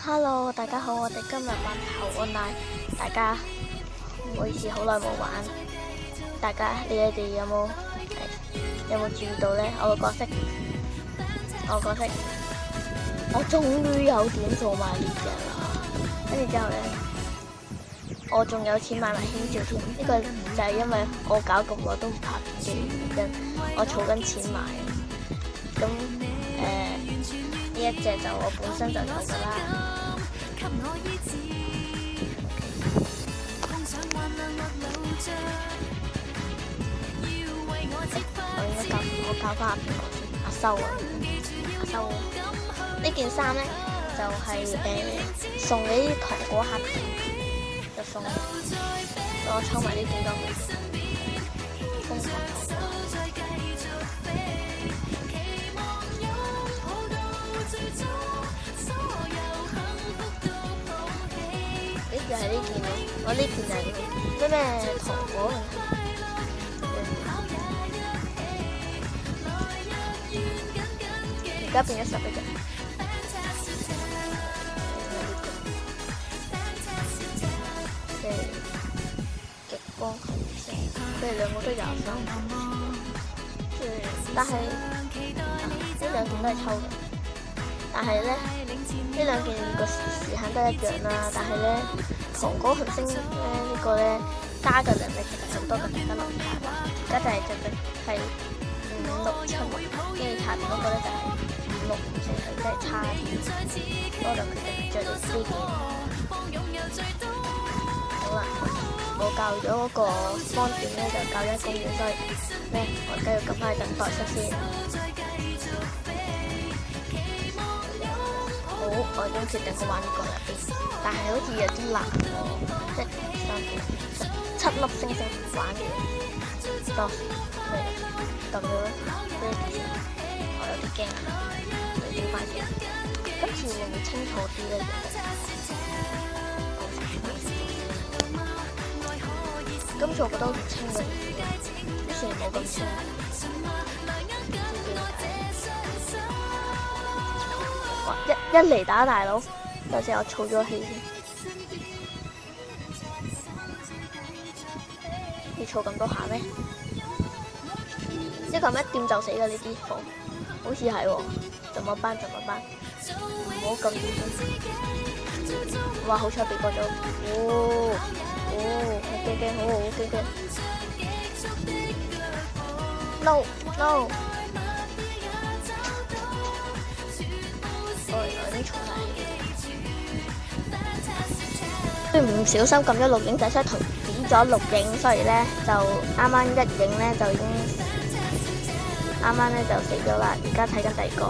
Hello，大家好，我哋今日玩頭 online，大家唔好意思，好耐冇玩。大家你哋有冇注意到呢？我個角色，我終於有點做埋呢隻啦。跟住之後呢，我仲有錢買埋顯照添。呢個就係因為我搞咁耐都唔拍片嘅原因，我儲緊錢買。咁呢一隻就我本身就有噶啦。我教翻阿邊個先？阿修啊，阿修。呢件衫咧就係送你啲糖果盒，就送我抽埋呢件都好。瘋狂糖果。就係呢件咯，我呢件就係咩糖果而家變咗11隻，極光紅色，佢哋兩個都有收，但係呢兩件都係抽嘅，但係咧呢兩件個時限都一樣啦，但係咧。糖果紅星呢個咧加嘅能力其實好多嘅，大家留意下啦。而家就係5、6、7，跟住下邊嗰個咧就係5、6、5、4，係真係差啲。我就決定着呢件。好啦，我教咗嗰個方段咧，就教咗公園，所以咧我而家要撳翻去等待出先。好，我已經決定好玩呢個啦，但係好似有啲難喎，1、2、3、4、7粒星星玩嘅，到咩咁樣？我有啲驚啊！你點翻先？今次會唔會清楚啲咧？今次我覺得好似清咗啲，之前冇咁清。一嚟打大佬，有時我儲咗氣先。要儲咁多下咩？一撳一掂就死嘅呢啲貨，好似係喎。怎麼辦？唔好咁點先。哇！好彩避過咗。好驚。No。唔小心撳咗錄影，就失停止咗錄影，所以咧就啱啱一影咧就已經啱啱咧就死咗啦。而家睇緊第二個。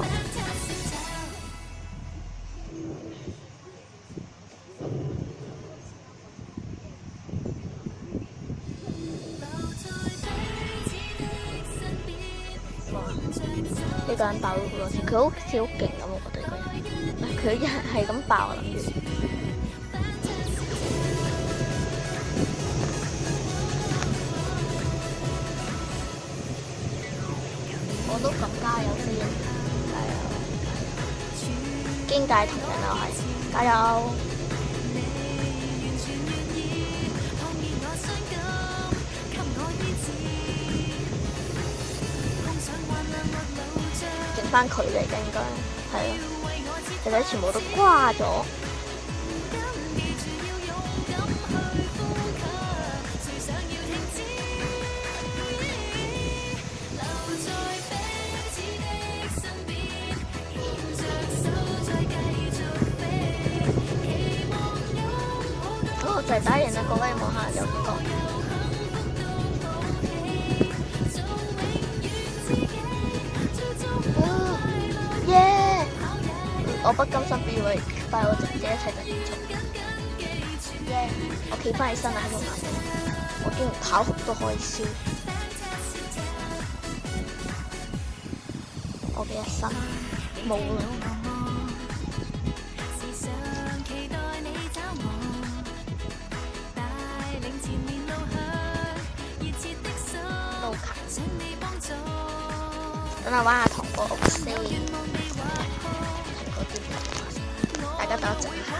呢個人爆咗好多次，佢好似好勁咁，我覺得呢個人，佢一係咁爆，我諗住。我都咁加油先，加油！經界同人又係，加油！剩翻佢嚟嘅應該係咯，其實全部都瓜咗。就係打贏啦！各位望下有邊個？耶！我不甘心俾佢帶我直接一齊就結束。耶！我企翻起身啦，喺度諗，我竟然跑酷都可以燒，我嘅一生冇啦。等我玩下糖果屋先，大家睇等我整下。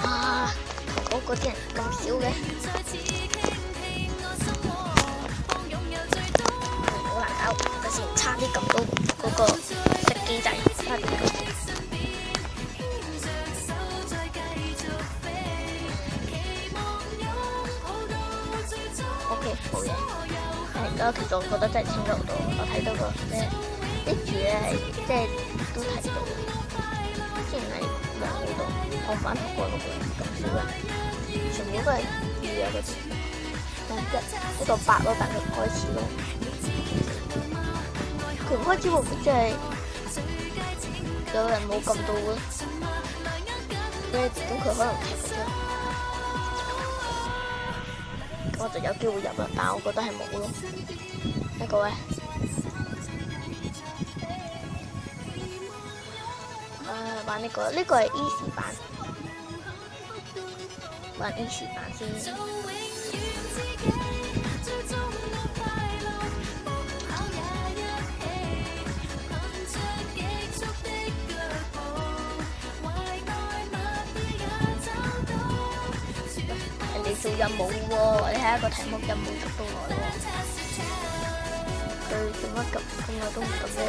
啊，淘寶嗰啲人咁少嘅，好難搞。等先，差啲撳到嗰個熄機掣，差啲撳到。OK， 冇嘢。而家其實我覺得真係清咗好多，我睇到個咩啲字咧係即係都睇到，之前係冇好多，我反覆過嗰個咁少人，全部都係預約嘅字，一個8咯，但佢唔開始咯，佢唔開始會唔會即係有人冇撳到嘅？咁佢可能踢嘅啫。我就有機會入啦，但係我覺得係冇咯。各位，玩呢個，呢個係 easy 版，玩 easy 版先。做任務喎，你睇一個題目任務捉到我喎，佢做乜咁耐都唔撳呢？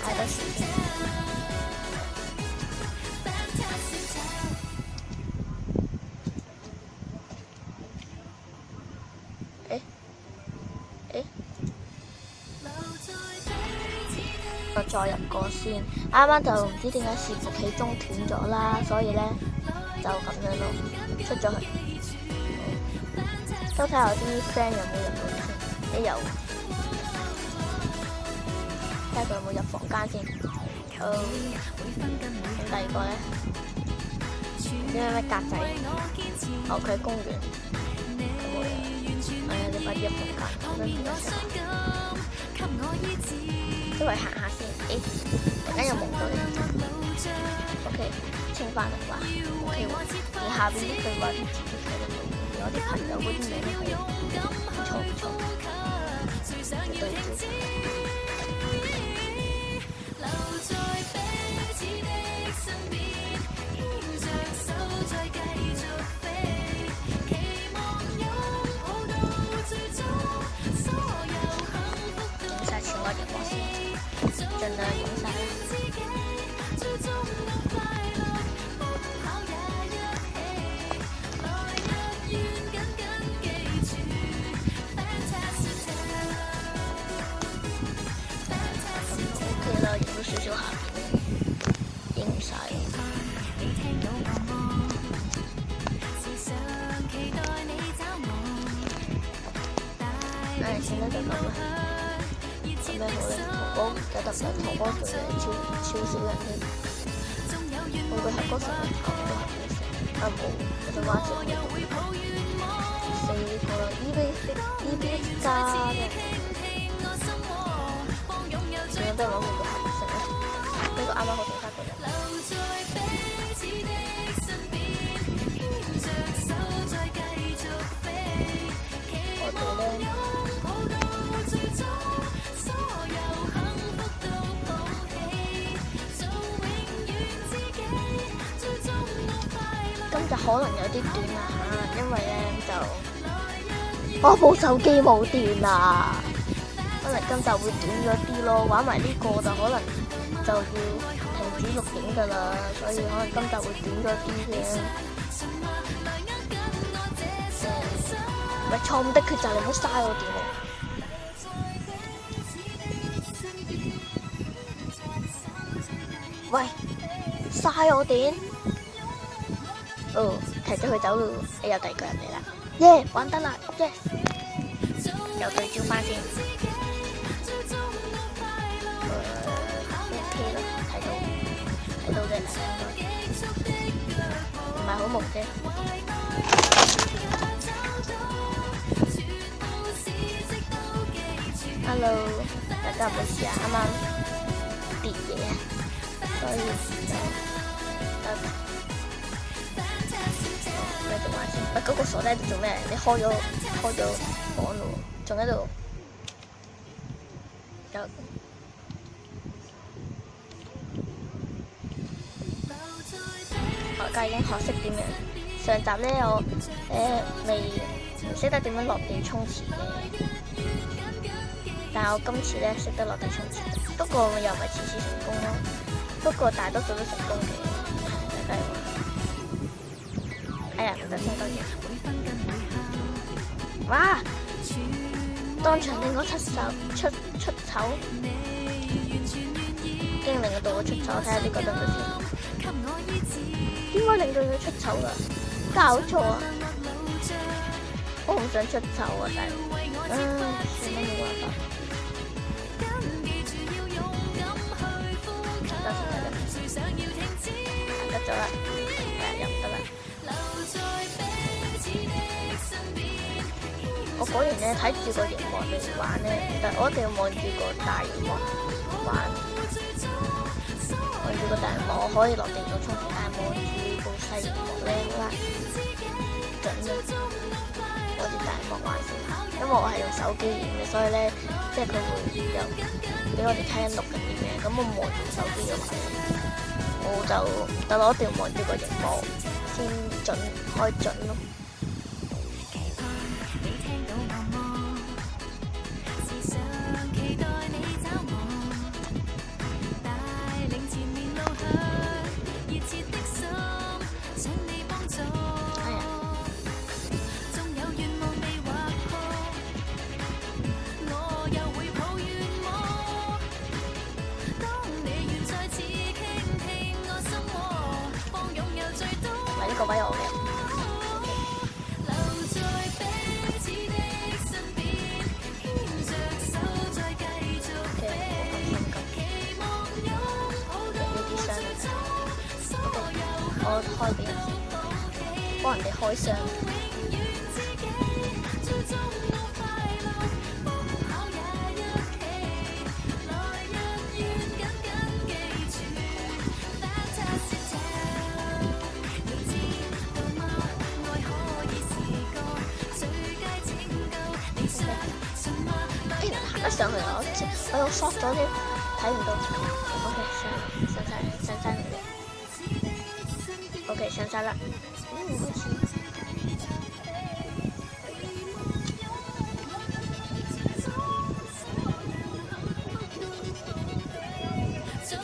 嗌多時先。我再入個先，啱啱就唔知點解伺服器中斷咗啦，所以咧。就咁樣咯，出咗去，都睇下啲 friend 有冇入到先。你有，睇下佢有冇入房間先。好，第二個咧，咩格仔？哦，佢喺公園。咁冇嘢。你快啲入房間，我都唔得食飯。出嚟行下先。突然間又望到你。OK。清翻嚟話 OK 喎，而下邊啲對話啲字都睇得到，有啲朋友嗰啲名都係唔錯唔錯，絕對照。影晒全個熒幕先，盡量影晒啦。少少下邊影唔晒，算啦就咁啦。有咩好咧？淘寶有得唔得？淘寶仲係超少人添。會唔會係嗰時候都係好少？冇，我就玩少4個啦。EB 加嘅，仲有都係攞每個盒食啦。呢個啱啱好剩翻個人。我哋咧，今集可能有啲短啊嚇，因為咧就我部手機冇電啊，可能今集會短咗啲咯。玩埋呢個就可能就要停止錄影㗎啦，所以可能今集會短咗啲嘅。喂，錯誤的抉擇，你唔好嘥我電喎。喂，嘥我電？哦，提咗佢走咯，你有第二個人嚟啦。耶，玩得啦，耶！又對焦翻先。OK 啦，睇到嘅，唔係好蒙啫。Hello， 大家唔好意思啊，啱啱跌嘢，所以就繼續玩先。喂，嗰個鎖仔做咩？你開咗房咯，仲喺度有家已經學識點樣。上集咧我未唔識得點樣落地沖廁嘅，但係我今次咧識得落地沖廁，不過又唔係次次成功咯。不過大多數都成功嘅，大家話。哎呀，唔得先多謝。哇！當場令我出醜，經令到我出醜，睇下呢個得唔得先？點解令到佢出醜噶？搞錯啊！我唔想出醜啊，但係，算啦，冇辦法。得咗啦，又唔得啦。我果然咧睇住個熒幕嚟玩咧，但係我一定要望住個大熒幕玩，望住個大熒幕我可以落地度沖，但係望住部細熒幕咧，哇，準啊！我啲大熒幕玩先，因為我係用手機影嘅，所以咧即係佢會有俾我哋睇緊錄緊啲咩，咁我望住手機嘅話，我就得咯，一定要望住個熒幕先準開準咯。呢個位我嘅。我開俾人，幫人哋開箱。行得上去我有縮咗添，睇唔到。上晒嚟嘅。OK， 上晒啦。開始。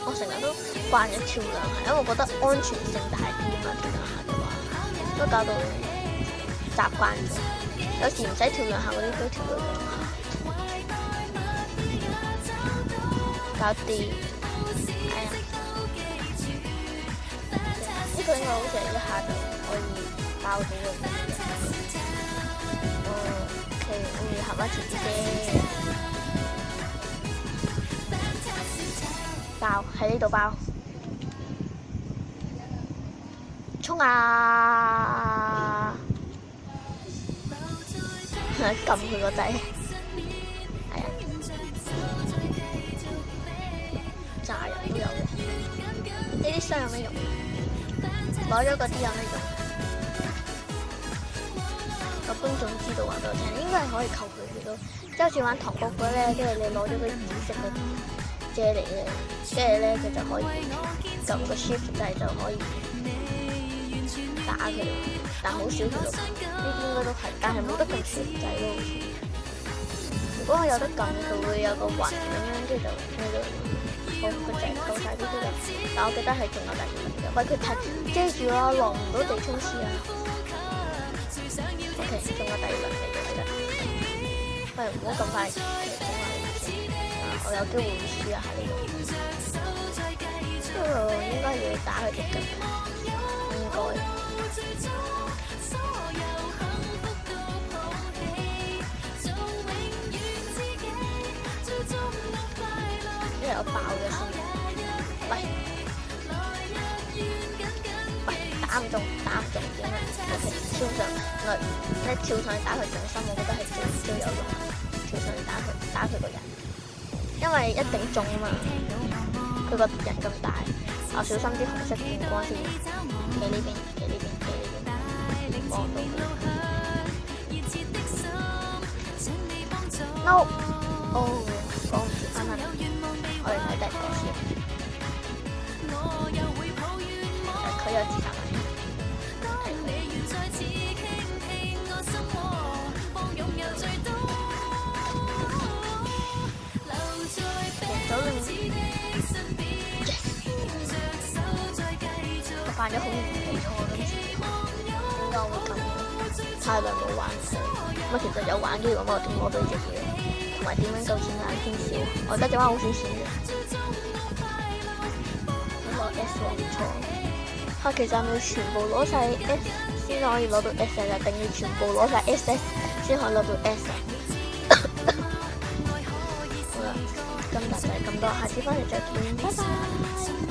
我成日都慣咗跳兩下，因為我覺得安全性大啲啊嘛，跳兩下嘅話，都搞到習慣咗。有時唔使跳兩下嗰啲都跳到兩下。搞掂，哎呀，呢個應該好似一下就可以爆到嘅。OK，我要合一條先，爆喺呢度爆，衝啊！撳佢個掣。炸人都有嘅，呢啲箱有咩用？攞咗嗰啲有咩用？個觀眾知道話俾我聽，應該係可以扣佢血咯。即係好似玩糖果嗰咧，跟住你攞咗嗰啲紫色嘅啫喱嘅，跟住咧佢就可以撳個 shift 掣就可以打佢，但好少血咯。呢啲應該都係，但係冇得撳 shift 掣咯。如果我有得撳，就會有個雲咁樣，跟住就咩咯。好，個掣夠晒啲都得，但我記得係仲有第二輪嘅，喂佢遮住啦，落唔到地沖廁啊。OK， 仲有第二輪嚟嘅記得。喂，唔好咁快整下你先，我有機會會輸一下呢度。應該要打佢隻腳，應該。我爆咗先，喂，打唔中點啊 ？OK， 跳上，你跳上去打佢重心，我覺得係最有用。跳上去打佢個人，因為一定中啊嘛。佢個人咁大，我小心啲紅色電光先。企呢邊，望到佢。No， 哦，講唔住翻返嚟。我哋睇第二個先，佢有自殺問題。玩咗好唔理錯今次，點解我會咁？太耐冇玩佢，咁其實有玩嘅，如果我點攞到隻嘅，同埋點樣夠錢玩偏少，我而家點玩好少錢嘅，攞 S 喎唔錯。嚇，其實係咪全部攞晒 S 先可以攞到 S 啊？定要全部攞晒 SS 先可以攞到 S 啊？好啦，今集就係咁多，下次翻嚟再見，拜拜。